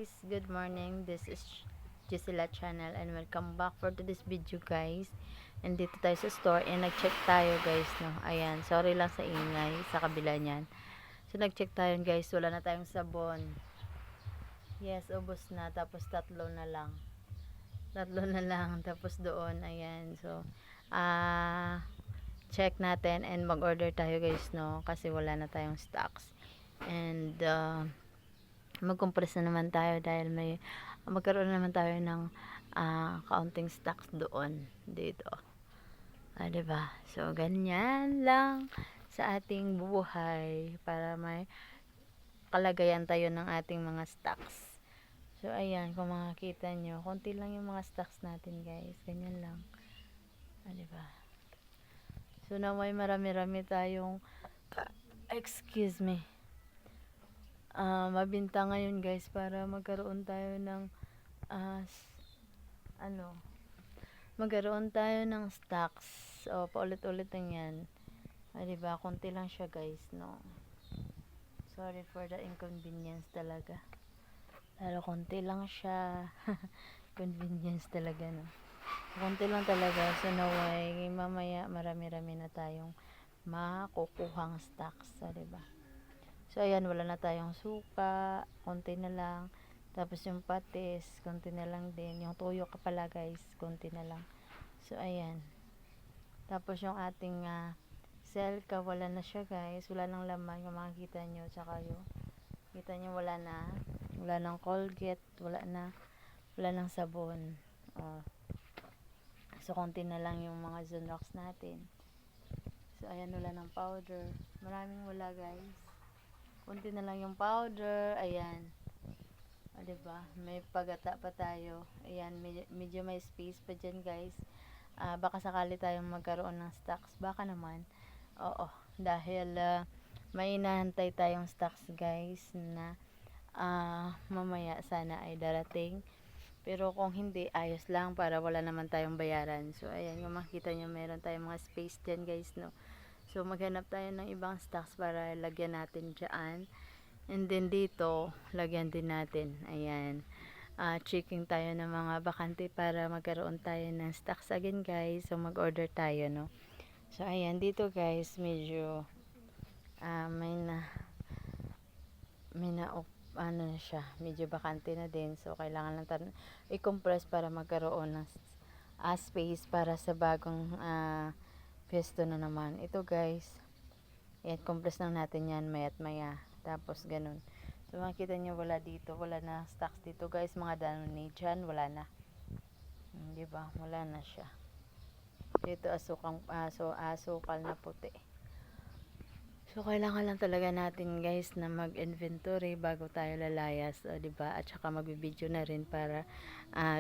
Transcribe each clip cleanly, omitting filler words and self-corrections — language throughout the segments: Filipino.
guys, good morning. This is Gisela channel and welcome back for today's video guys. And dito tayo sa store and nag-check tayo guys, no. Ayan, sorry lang sa ingay sa kabila niyan. So nag-check tayo guys, wala na tayong sabon. Yes, ubos na, tapos tatlo na lang. Tapos doon, ayan. So check natin and mag-order tayo guys, no, kasi wala na tayong stocks. And mag-compress na naman tayo dahil magkaroon naman tayo ng kaunting stocks doon dito. Diba? So ganyan lang sa ating buhay para may kalagayan tayo ng ating mga stocks. So ayan, kung makikita nyo, konti lang yung mga stocks natin guys. Ganyan lang. Diba? So naway marami-rami tayong excuse me, mabinta ngayon guys para magkaroon tayo ng magkaroon tayo ng stocks. O paulit-ulit lang yan. Diba? Konti lang siya guys, no. Sorry for the inconvenience talaga. Pero konti lang siya. Convenience talaga, no. Konti lang talaga. So naway mamaya marami-rami na tayong makukuhang stocks. Diba? So ayan, wala na tayong suka, konti na lang. Tapos yung patis, konti na lang din. Yung tuyo ka pala guys, konti na lang. So ayan. Tapos yung ating selka, wala na siya guys. Wala nang laman, kung makikita nyo. Tsaka yung, kita nyo wala na. Wala nang Colgate, wala nang sabon. So konti na lang yung mga Zonrox natin. So ayan, wala nang powder. Maraming wala guys. Kunti na lang yung powder. Ayan. Diba? May pagata pa tayo. Ayan, medyo may space pa dyan guys. Baka sakali tayong magkaroon ng stocks. Baka naman. Oo. Dahil may inahantay tayong stocks guys na mamaya sana ay darating. Pero kung hindi, ayos lang para wala naman tayong bayaran. So ayan, kung makita nyo, meron tayong mga space dyan guys, no. So maghanap tayo ng ibang stocks para lagyan natin dyan. And then dito, lagyan din natin. Ayan. Checking tayo ng mga bakante para magkaroon tayo ng stocks again guys. So mag-order tayo, no. So ayan, dito guys, medyo siya, medyo bakante na din. So kailangan lang i-compress para magkaroon ng space para sa bagong pwesto na naman. Ito guys, compress lang natin yan mayat maya. Tapos ganun. So makikita nyo, wala dito, wala na stocks dito guys. Mga Danone dyan, wala na. Diba? Wala na siya. Dito asukal na puti. So kailangan lang talaga natin guys na mag-inventory bago tayo lalayas, diba? At saka magbibideo na rin para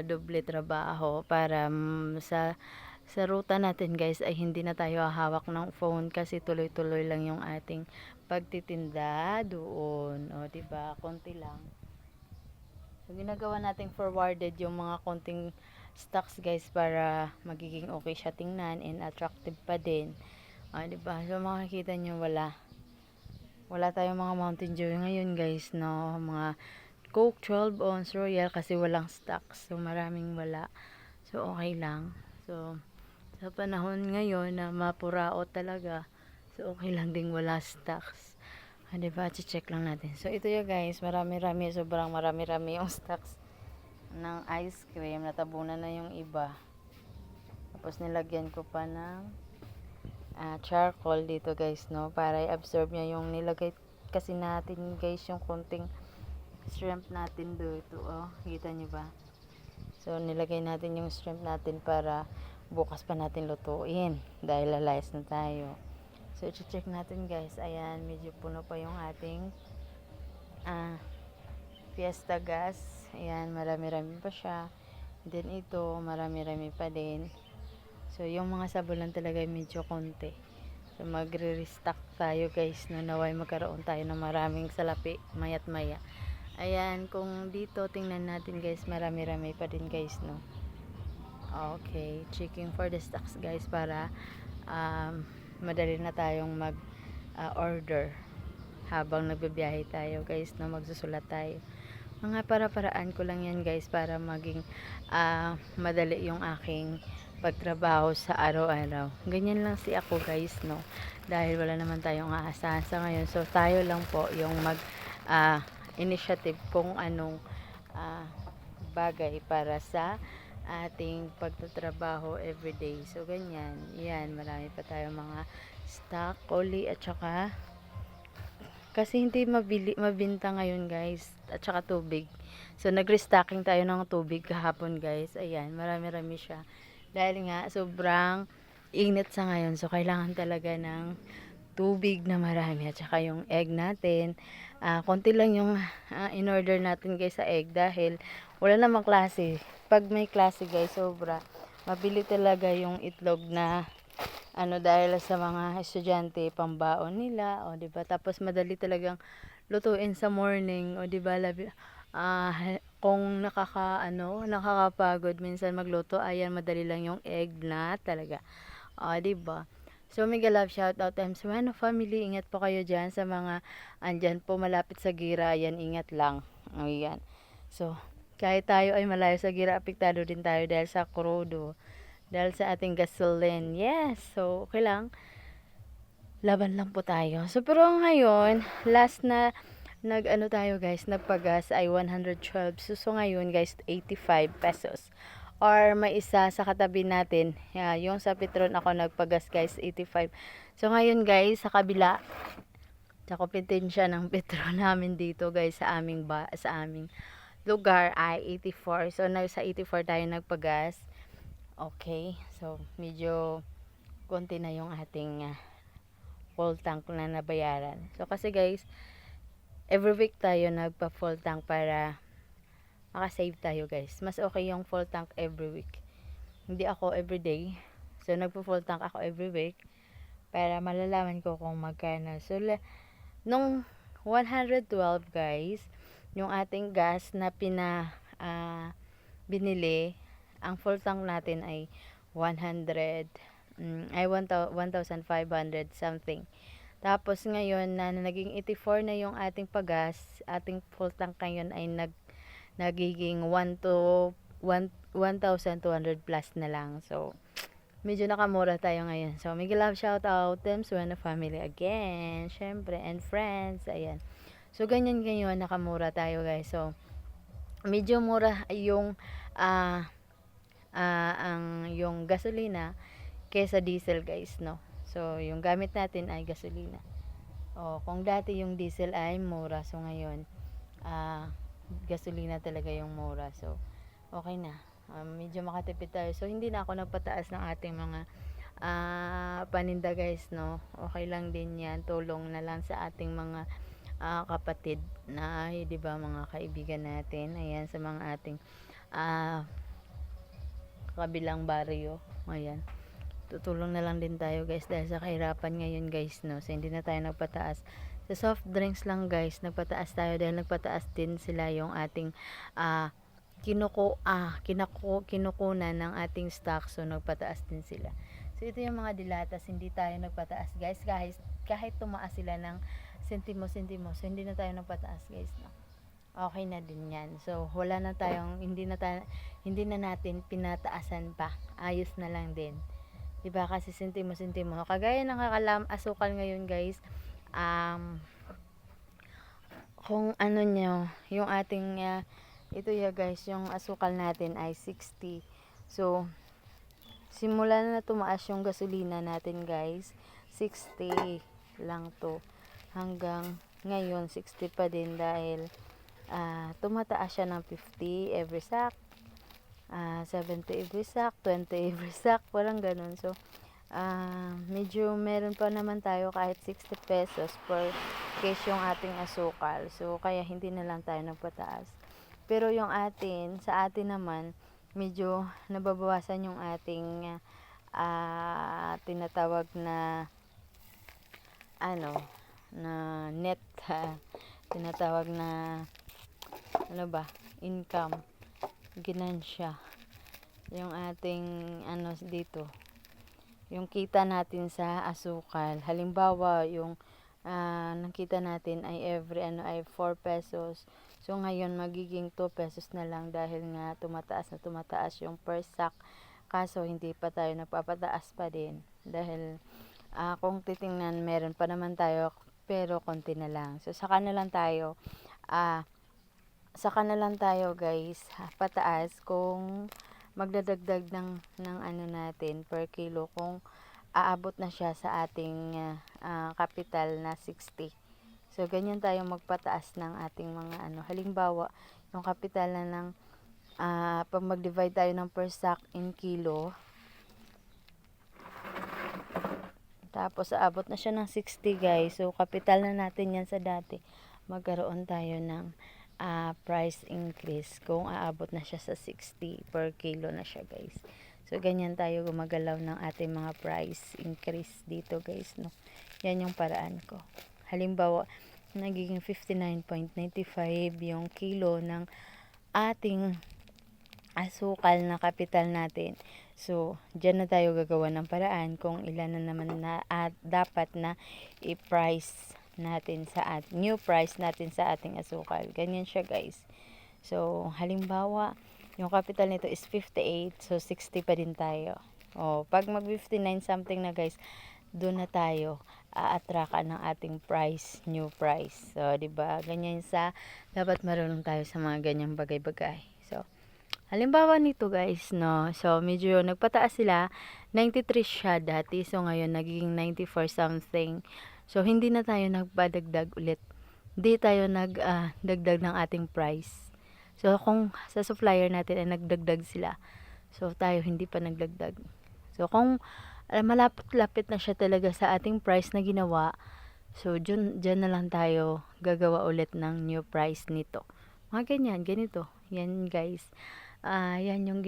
doble trabaho para sa ruta natin guys ay hindi na tayo hawak ng phone kasi tuloy-tuloy lang yung ating pagtitinda doon. Diba? Konti lang. So ginagawa nating forwarded yung mga konting stocks guys para magiging okay siya tingnan and attractive pa din. Diba? So makikita nyo, wala tayong mga Mountain Dew ngayon guys, no. Mga Coke 12 ounce Royal kasi walang stocks. So maraming wala. So okay lang. So sa panahon ngayon na mapuraot talaga, so okay lang ding wala stocks. Diba? Check lang natin. So ito yung guys, marami-rami, sobrang marami-rami yung stocks ng ice cream. Natabunan na yung iba. Tapos nilagyan ko pa ng charcoal dito guys, no, para i-absorb niya yung nilagay kasi natin guys, yung konting shrimp natin dito. Kita nyo ba? So nilagay natin yung shrimp natin para bukas pa natin lutuin dahil lalayas na tayo. So check natin guys. Ayan, medyo puno pa yung ating Fiesta gas. Ayan, marami-rami pa siya. Then ito, marami-rami pa din. So yung mga sabon lang talaga medyo konti. So magre-restock tayo guys, no, naway magkaroon tayo ng maraming salapi mayat maya. Ayan, kung dito tingnan natin guys, marami-rami pa din guys, no. Okay, checking for the stocks guys para madali na tayong mag order habang nagbibiyahe tayo guys, no, magsusulat tayo Mga para-paraan ko lang yan guys para maging madali yung aking pagtrabaho sa araw-araw. Ganyan lang si ako guys, no? Dahil wala naman tayong aasahan sa ngayon. So, tayo lang po yung initiative kung anong ah, bagay para sa ating pagtatrabaho everyday. So, ganyan. Yan, marami pa tayong mga stock, uli, at saka kasi hindi mabinta ngayon guys, at saka tubig. So nag-restocking tayo ng tubig kahapon guys. Ayan, marami-rami siya. Dahil nga sobrang init sa ngayon. So kailangan talaga ng tubig na marami. At saka yung egg natin, konti lang yung in-order natin guys sa egg dahil wala namang klase. Pag may klase guys, sobra. Mabili talaga yung itlog na dahil sa mga estudyante pambaon nila, o di ba, tapos madali talagang lutuin sa morning, o di ba, kung nakakapagod minsan magluto, ayan, madali lang yung egg na talaga, o di ba. So mega love shout out times one family, ingat po kayo diyan sa mga andyan po malapit sa gira, ayan, ingat lang, ayan. So kahit tayo ay malayo sa gira, apektado din tayo dahil sa krudo, dahil sa ating gasoline. Yes, so okay lang. Laban lang po tayo. So pero ngayon, last na tayo guys, nagpagas ay 112. So ngayon guys, 85 pesos. Or may isa sa katabi natin, yung sa Petron ako nagpagas guys, 85. So ngayon guys, sa kabila, sa kompetensya ng Petron namin dito guys sa aming lugar ay 84. So sa 84 tayo nagpagas. Okay, so medyo konti na yung ating full tank na nabayaran. So kasi guys, every week tayo nagpa full tank para makasave tayo guys. Mas okay yung full tank every week. Hindi ako everyday. So nagpa full tank ako every week para malalaman ko kung magkano. So nung 112 guys, yung ating gas na binili, ang full tank natin ay 1,500 something. Tapos ngayon na naging 84 na yung ating pagas, ating full tank ngayon ay nagiging 1,200 plus na lang. So medyo nakamura tayo ngayon. So mega love shout out them Suena family again, syempre, and friends. Ayan. So ganyan ngayon nakamura tayo guys. So medyo mura yung yung gasolina kesa diesel guys, no. So yung gamit natin ay gasolina. Kung dati yung diesel ay mura, so ngayon gasolina talaga yung mura. So okay na. Medyo makatipid tayo. So hindi na ako nagpataas ng ating mga paninda guys, no. Okay lang din yan. Tulong na lang sa ating mga kapatid na, di ba, mga kaibigan natin. Ayan, sa mga ating kabilang baryo. Ayan. Tutulong na lang din tayo guys dahil sa kahirapan ngayon guys, no. So hindi na tayo nagpataas. Sa soft drinks lang guys, nagpataas tayo dahil nagpataas din sila yung ating kinukunan ng ating stock. So nagpataas din sila. So ito yung mga dilatas, hindi tayo nagpataas guys, kahit tumaas sila ng sentimo. So hindi na tayo nagpataas guys, no. Okay na din yan. So wala na tayong, hindi na natin pinataasan pa. Ayos na lang din. Diba, kasi sentimo. Kagaya ng asukal ngayon guys, kung ano nyo, yung ating ito ya guys, yung asukal natin ay 60. So simula na tumaas yung gasolina natin guys, 60 lang to, hanggang ngayon 60 pa din dahil tumataas siya ng 50 every sack, 70 every sack, 20 every sack, walang ganun. So medyo meron pa naman tayo kahit 60 pesos per case yung ating asukal. So kaya hindi na lang tayo nagpataas. Pero yung sa atin naman, medyo nababawasan yung ating tinatawag na na net, tinatawag na income, ginansya, yung ating dito, yung kita natin sa asukal. Halimbawa yung nakita natin ay every ay 4 pesos. So So ngayon magiging 2 pesos na lang dahil nga tumataas na tumataas yung per sack. Kaso hindi pa tayo nagpapataas pa din dahil kung titingnan meron pa naman tayo pero konti na lang. So saka na lang tayo guys pataas kung magdadagdag ng ano natin per kilo kung aabot na siya sa ating capital na 60. So, ganyan tayo magpataas ng ating mga ano. Halimbawa, yung capital na ng, pag mag-divide tayo ng per sack in kilo, tapos aabot na siya ng 60 guys. So, capital na natin yan sa dati. Magkaroon tayo ng price increase kung aabot na siya sa 60 per kilo na siya guys. So, ganyan tayo gumagalaw ng ating mga price increase dito guys, no. Yan yung paraan ko. Halimbawa, nagiging 59.95 yung kilo ng ating asukal na kapital natin. So, dyan na tayo gagawa ng paraan kung ilan na naman na dapat na i-price natin sa new price natin sa ating asukal. Ganyan siya guys. So, halimbawa, yung capital nito is 58, so 60 pa din tayo. Pag mag 59 something na guys, doon na tayo aatrakan ng ating price, new price. So, 'di ba? Ganyan dapat marunong tayo sa mga ganyang bagay-bagay. So, halimbawa nito guys, no. So, medyo nagpataas sila, 93 siya dati. So, ngayon nagiging 94 something. So, hindi na tayo nagpadagdag ulit. Hindi tayo nagdagdag ng ating price. So, kung sa supplier natin ay nagdagdag sila, so tayo hindi pa nagdagdag. So, kung malapit-lapit na siya talaga sa ating price na ginawa, so dyan na lang tayo gagawa ulit ng new price nito. Mga ganyan, ganito. Yan guys. Yan yung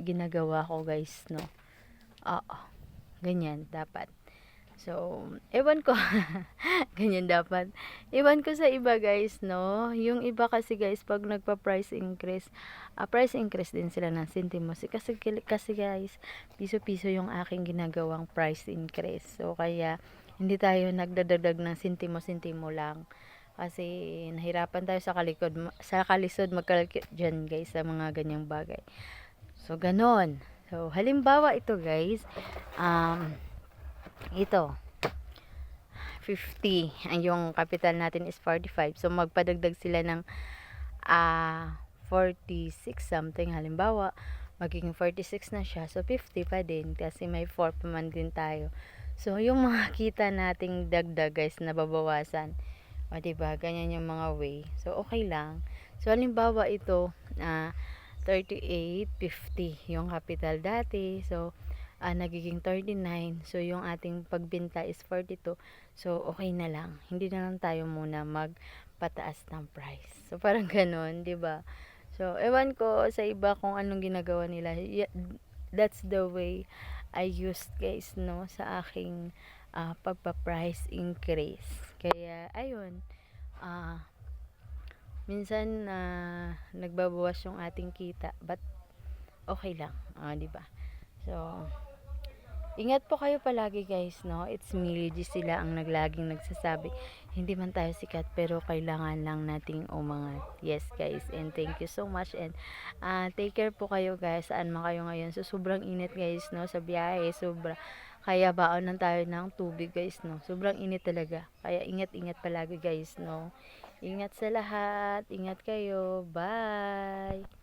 ginagawa ko guys, no. Ganyan dapat. So, ewan ko. Ganyan dapat. Ewan ko sa iba guys, no. Yung iba kasi guys, pag nagpa-price increase din sila ng sentimos. Kasi guys, piso-piso yung aking ginagawang price increase. So, kaya, hindi tayo nagdadagdag ng sentimo-sentimo lang. Kasi, nahirapan tayo sa kalisod mag-calculate dyan guys, sa mga ganyang bagay. So, ganon. So, halimbawa ito guys, ito 50, yung capital natin is 45, so magpadagdag sila ng 46 something, halimbawa magiging 46 na siya, so 50 pa din kasi may 4 pa man din tayo. So yung mga kita nating dagdag guys na babawasan, diba, ganyan yung mga way. So okay lang. So halimbawa ito 38.50 yung capital dati, so nagiging 39. So, yung ating pagbenta is 42. So, okay na lang. Hindi na lang tayo muna magpataas ng price. So, parang ganun, di ba? So, ewan ko sa iba kung anong ginagawa nila. That's the way I used guys, no, sa aking pagpa-price increase. Kaya, ayun. Minsan, nagbabawas yung ating kita. But, okay lang. Di ba? So, ingat po kayo palagi guys, no. It's me, Luigi, sila ang naglaging nagsasabi, hindi man tayo sikat pero kailangan lang nating umangat. Yes guys, and thank you so much, and take care po kayo guys, saan man kayo ngayon. So sobrang init guys, no, sa biyahe, kaya baon lang tayo ng tubig guys, no. Sobrang init talaga, kaya ingat-ingat palagi guys, no. Ingat sa lahat, ingat kayo, bye.